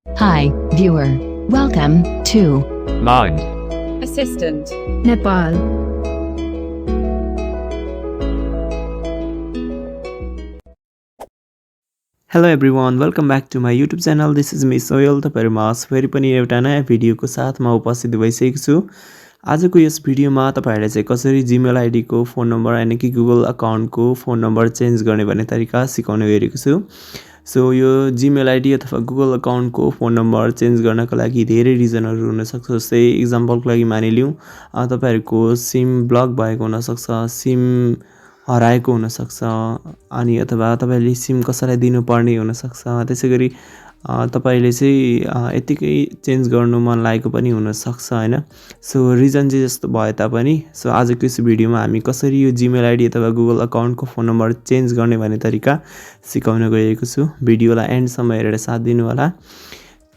Hi, viewer. Welcome to Mind. Assistant. Nepal. Hello everyone, welcome back to my YouTube channel. This is me Soyal. तपाईहरुमा फेरि पनि एउटा नयाँ भिडियोको साथमा उपस्थित भइसकेको छु। आजको यस भिडियोमा तपाईहरुले चाहिँ कसरी जीमेल आईडी को फोन नम्बर यानि कि गुगल अकाउन्ट को फोन नम्बर चेन्ज गर्ने भन्ने तरिका सिकाउने गरेको छु। सो यो जीमेल आईडी अथवा गुगल अकाउन्ट को फोन नम्बर चेन्ज गर्नको लागि धेरै रिजनहरु हुन सक्छ। जस्तै एक्जाम्पलको लागि मानिलिउँ तपाईहरुको सिम ब्लक भएको हुन सक्छ, सिम हराएको हुन सक्छ अनि अथवा तपाईले सिम कसैलाई दिनुपर्ने हुन सक्छ। त्यसैगरी तपाईले चाहिँ यतिकै चेन्ज गर्नु मन लागेको पनि हुन सक्छ हैन। सो रिजन चाहिँ जस्तो भए तापनि सो आजको यस भिडियोमा हामी कसरी यो जीमेल आईडी अथवा गुगल अकाउन्ट को फोन नम्बर चेन्ज गर्ने भन्ने तरिका सिकाउन गएको छु। भिडियोलाई एन्ड सम्म हेरेर साथ दिनु होला।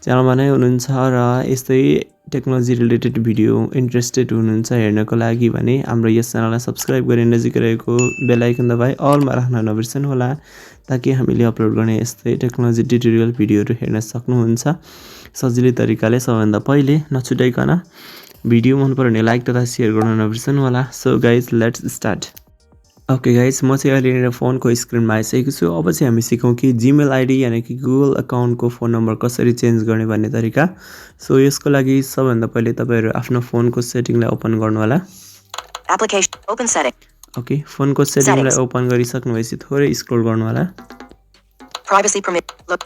च्यानलमा नै हुनुहुन्छ र यस्तै टेक्नोलोजी रिलेटेड भिडियो इन्ट्रेस्टेड हुनुहुन्छ हेर्नको लागि भने हाम्रो यस च्यानललाई सब्स्क्राइब गरी नजिकै रहेको बेल आइकन दबाई अलमा राख्न नबिर्सनु होला ताकि हामीले अपलोड गर्ने यस्तै टेक्नोलोजी ट्युटोरियल भिडियोहरु हेर्न सक्नुहुन्छ सजिलै तरिकाले। सबैभन्दा पहिले नछुटाइकन भिडियो मन पर्यो भने लाइक तथा शेयर गर्न नबिर्सनु होला। So guys let's start. Okay guys, म चाहिँ अहिले यहाँनिर फोनको स्क्रिनमा आइसकेको छु। अब चाहिँ हामी सिकौँ कि जीमेल आईडी यानि कि गुगल अकाउन्ट को फोन नम्बर कसरी चेन्ज गर्ने भन्ने तरिका। सो यसको लागि सबभन्दा पहिले तपाईहरु आफ्नो फोनको सेटिङलाई ओपन गर्नु होला। Application open setting. ओके, फोनको सेटिङलाई ओपन गरिसक्नु भएपछि थोरै स्क्रोल गर्नु होला। Privacy permit look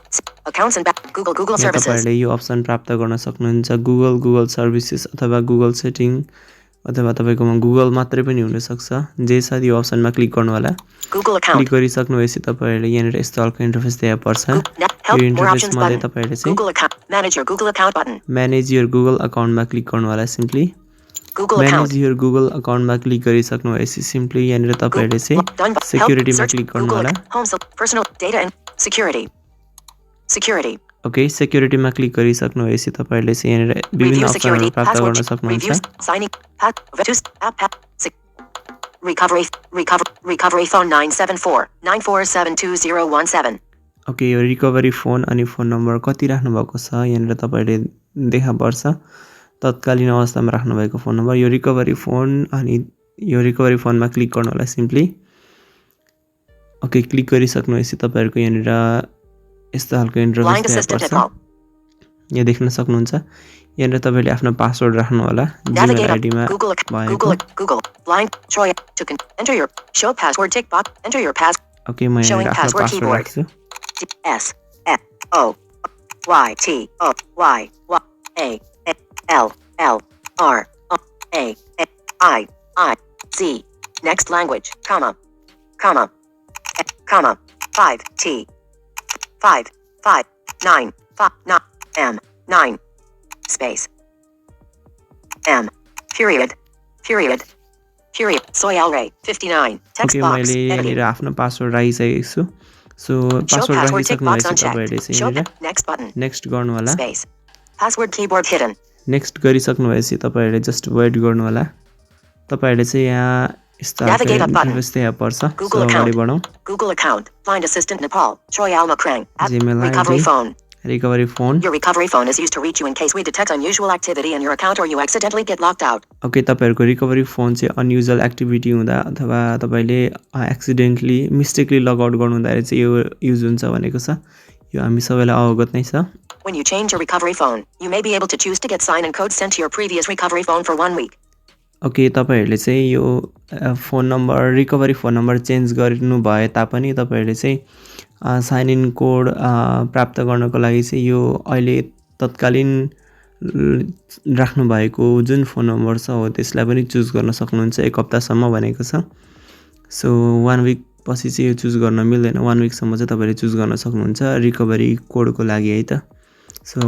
accounts and Google services. तपाईहरुले यो अप्सन प्राप्त गर्न सक्नुहुन्छ। गुगल सर्भिसेस अथवा गुगल सेटिङ अथवा तपाईकोमा गुगल मात्रै पनि हुन सक्छ। जे साथ यो अप्सनमा क्लिक गर्नु होला। क्लिक गरिसक्नु भएपछि तपाईहरुले यहाँनिर यस्तो खालको इन्टरफेस देखा पर्छ। यो इन्टरफेसमा तपाईहरुले चाहिँ म्यानेज योर गुगल अकाउन्टमा क्लिक गर्नु होला। Simply manage your Google अकाउन्टमा click गरिसक्नु भएपछि सिम्पली यहाँनिर तपाईहरुले चाहिँ सेक्युरिटीमा क्लिक गर्नु होला। Security. ओके, सेक्युरिटीमा क्लिक गरिसक्नु भएपछि तपाईहरुले चाहिँ यहाँनिर विभिन्न अप्सनहरु प्राप्त गर्न सक्नुहुन्छ। Recovery phone 974-9472017. ओके, यो रिकभरी फोन अनि फोन नम्बर कति राख्नु भएको छ यहाँनिर तपाईहरुले देखा पर्छ। तत्कालीन अवस्थामा राख्नु भएको फोन नम्बर यो रिकभरी फोन अनि यो रिकभरी फोनमा क्लिक गर्नु होला सिम्पली। ओके, क्लिक गरिसक्नु भएपछि तपाईहरुको यहाँनिर यस्तो खालको इन्टरफेस देखा पर्छ। यहाँ देख्न सक्नुहुन्छ। यहाँनिर तपाईले आफ्नो पासवर्ड राख्नु होला जीमेल आईडीमा भएको। ओके, म यहाँ आफ्नो पासवर्ड राख्छु। S F O Y T O Y A L L R A I Z. Next language, comma 5 T 5 5 9 5 9 M 9 space M period Soyal Ray 59 text box. मैले यहाँनिर आफ्नो पासवर्ड राखिसकेको छु। सो पासवर्ड राखिसक्नु भएपछि तपाईहरुले चाहिँ यहाँनिर नेक्स्ट गर्नु होला। Password keyboard hidden. नेक्स्ट गरिसक्नु भएपछि तपाईहरुले जस्ट वेट गर्नु होला। तपाईहरुले चाहिँ यहाँ यस्तो इन्टरफेस देखा पर्छ। सो अगाडि बढौं। Google account, blind assistant Nepal, Soyal Makrang, recovery phone. Recovery phone. Your recovery phone is used to reach you in case we detect unusual activity in your account or you accidentally get locked out. Okay, तपाईहरुको recovery phone चाहिँ unusual activity हुँदा अथवा तपाईले accidentally mistakenly logout गर्नु हुँदा चाहिँ यो use हुन्छ भनेको छ। यो हामी सबैलाई अवगत नै छ। When you change your recovery phone, you may be able to choose to get sign and code sent to your previous recovery phone for 1 week. Okay, तपाईहरुले चाहिँ यो phone number recovery phone number change गर्नु भए तापनि तपाईहरुले चाहिँ sign in code प्राप्त गर्नको लागि चाहिँ यो अहिले तत्कालीन राख्नु भएको जुन फोन नम्बर छ हो त्यसलाई पनि चुज गर्न सक्नुहुन्छ 1 हप्तासम्म भनेको छ। सो 1 वीक पछि चाहिँ यो चुज गर्न मिल्दैन। 1 वीक सम्म चाहिँ तपाईले चुज गर्न सक्नुहुन्छ रिकभरी कोडको लागि है त। So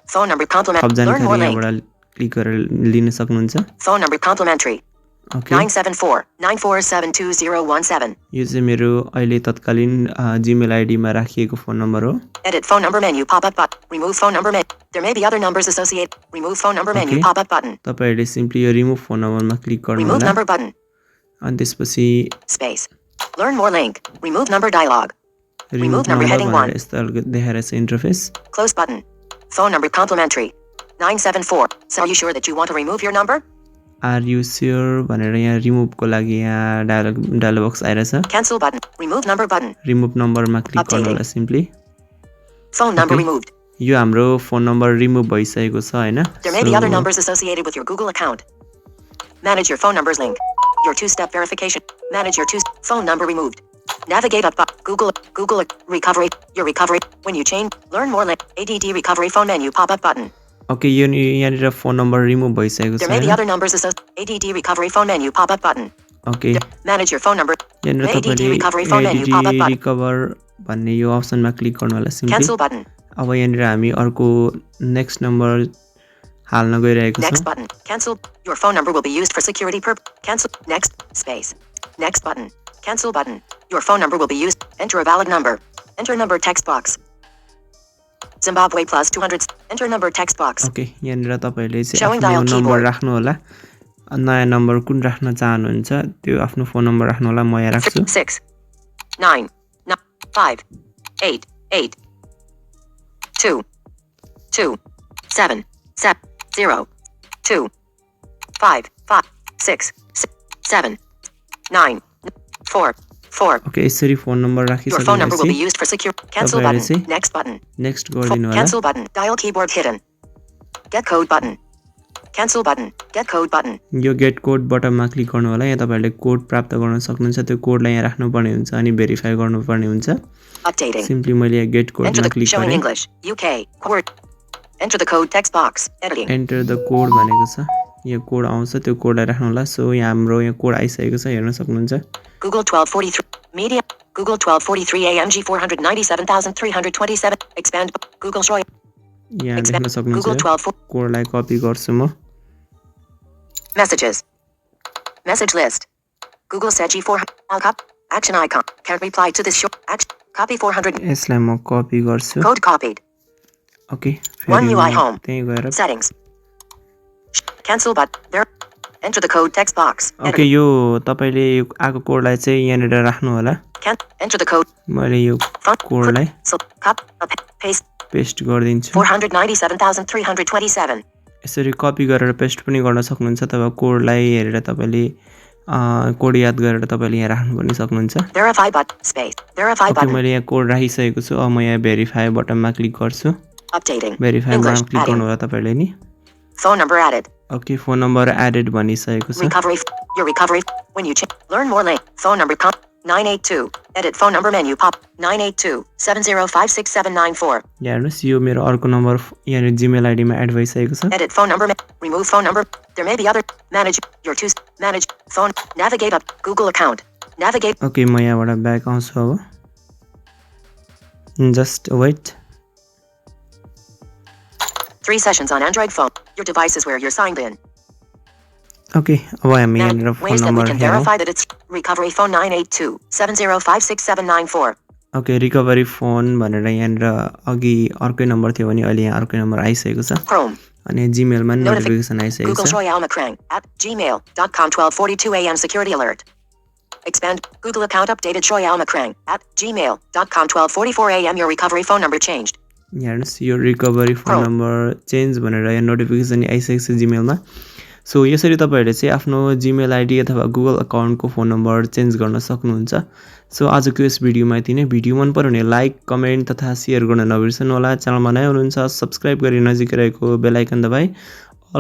phone number complementary click गरेर लिन सक्नुहुन्छ। phone number complimentary 974-9472017. यो चाहिँ मेरो अहिले तत्कालीन जीमेल आईडीमा राखिएको फोन नम्बर हो। Edit phone number menu pop-up button. Remove phone number menu. There may be other numbers associated. Remove phone number menu pop-up button. तपाईहरुले सिम्पली यो रिमुभ फोन नम्बरमा क्लिक गर्नु होला। Remove number button. अनि त्यसपछि Space. Learn more link. Remove number dialog. Remove number heading 1. यस्तो खालको देखाइरहेछ interface Close button. Phone number complimentary. 974. So are you sure that you want to remove your number? Are you sure भनेर यहाँ रिमुभको लागि यहाँ डायलग बक्स आइरहेछ Cancel button. Remove number button. Remove नम्बरमा क्लिक गर्नु होला सिम्पली Phone number removed. यो हाम्रो फोन नम्बर रिमुभ भइसकेको छ हैन There may be other numbers associated with your Google account. Manage your phone numbers link. Your two-step verification. Manage your phone number removed. Navigate up Google recovery. Your recovery. When you change, learn more link. ADD recovery phone menu pop-up button. Okay यो यहाँनिर phone number remove भइसकेको There छ may be other numbers associated. ADD recovery phone menu pop-up button. Okay Manage your phone number. यहाँनिर ADD recovery तपाईले phone menu pop-up ADD button. Recover भन्ने यो अप्सनमा click गर्नु होला सिम्पली Cancel button. अब यहाँनिर हामी अर्को नेक्स्ट नम्बर हाल्न गइरहेको Next छौं button. Cancel. Your phone number will be used for security purpose. Cancel. Next. Space. Next button. Cancel button. Your phone number will be used. Enter a valid number. Enter number text box. Zimbabwe plus 200. Enter number text box. Okay यहाँनिर तपाईले चाहिँ Showing आफ्नो dial number keyboard. राख्नु होला नयाँ number कुन राख्न चाहनुहुन्छ त्यो आफ्नो फोन नम्बर राख्नु होला म यहाँ राख्छु 6 9 5 8 8 2 2 7 0 2 5 5 6 7 9 4 4. ओके यसरी phone number Your phone number will be राखिसकेपछि used for secure. Cancel तपाईले button. चाहिँ Next button. नेक्स्ट गरिदिनु होला Cancel button. Dial keyboard hidden. Get code button. Cancel button. Get code button. यो गेट कोड बटनमा click गर्नु होला यहाँ तपाईले कोड प्राप्त गर्न सक्नुहुन्छ त्यो कोडलाई यहाँ राख्नुपर्ने हुन्छ अनि भेरिफाई गर्नुपर्ने हुन्छ Updating. सिम्पली मैले यहाँ गेट Enter कोडमा the क्लिक showing गरे English. UK. Word. Enter the code text box. Editing. Enter the code भनेको छ यो कोड आउँछ त्यो कोडलाई राख्नु होला सो यहाँ हाम्रो यहाँ कोड आइसकेको छ हेर्न सक्नुहुन्छ Google 1243. Media. Google 1243 AMG 497,327. Expand. Google Soyal. यहाँ देख्न Google सक्नुहुन्छ 12. कोडलाई कपी गर्छु म Messages. Message list. Google said G4. Action icon. Can't reply to this short. Action. Copy 400. यसलाई म कपी गर्छु Code copied. Okay One UI home. त्यही गएर Settings. Cancel button. There. Enter the code text box. Okay यो तपाईले यो आको कोडलाई चाहिँ यहाँनिर राख्नु होला Can't enter the code. मैले यो Font. कोडलाई So paste. पेस्ट गरिदिन्छु 497,327. यसरी कपी गरेर पेस्ट पनि गर्न सक्नुहुन्छ अथवा कोडलाई हेरेर तपाईले कोड याद गरेर तपाईले यहाँ राख्नु पनि सक्नुहुन्छ Verify button. Space. Verify okay button. मैले यहाँ कोड राखिसकेको छु अब म यहाँ भेरिफाई बटनमा क्लिक गर्छु Updating. भेरिफाईमा English. क्लिक गर्नु Adding. होला तपाईले नि Phone number added. Okay phone number added भनिसकेको छ Recovery. Your recovery. When you change. Learn more link. Phone number 982. Edit phone number menu pop. 982 7056794. यहाँ हेर्नुस् यो मेरो अर्को नम्बर यहाँ जीमेल आईडीमा एड भइसकेको छ Edit phone number. Remove phone number. There may be other. Manage your manage phone. Navigate up Google account. Navigate. Okay म यहाँबाट ब्याक आउँछु अब just weight 3 sessions on Android phone. Your device is where you're signed in. Okay अब हामी यहाँनिर phone Ways that we number can हेरौँ verify that it's recovery phone 982 7056794. Okay recovery phone भनेर यहाँनिर अघि अर्कै नम्बर थियो भने अहिले यहाँ अर्कै नम्बर आइसकेको छ Chrome. अनि जीमेलमा नोटिफिकेसन आइसकेको Google छ Soyal Macrang at gmail.com 12:42 a.m. security alert. Expand Google account updated Soyal Macrang at gmail.com 12:44 a.m. Your recovery phone number changed. यहाँ हेर्नुहोस् यो रिकभरी फोन नम्बर चेन्ज भनेर यहाँ नोटिफिकेसन आइसकेको छ जीमेलमा सो यसरी तपाईहरुले चाहिँ आफ्नो जीमेल आईडी अथवा गुगल अकाउन्टको फोन नम्बर चेन्ज गर्न सक्नुहुन्छ सो आजको यस भिडियोमा यति नै भिडियो मन पर्यो भने लाइक कमेन्ट तथा शेयर गर्न नबिर्सनु होला च्यानलमा नयाँ हुनुहुन्छ सब्स्क्राइब गरी नजिकै रहेको बेल आइकन दबाई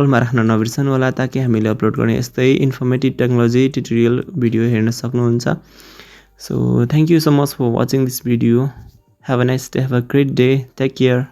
अलमा राख्न नबिर्सनु होला ताकि हामीले अपलोड गर्ने यस्तै इन्फर्मेटिभ टेक्नोलोजी ट्युटोरियल भिडियो हेर्न सक्नुहुन्छ so thank you so much for watching this video Have a nice day. Have a great day. Take care.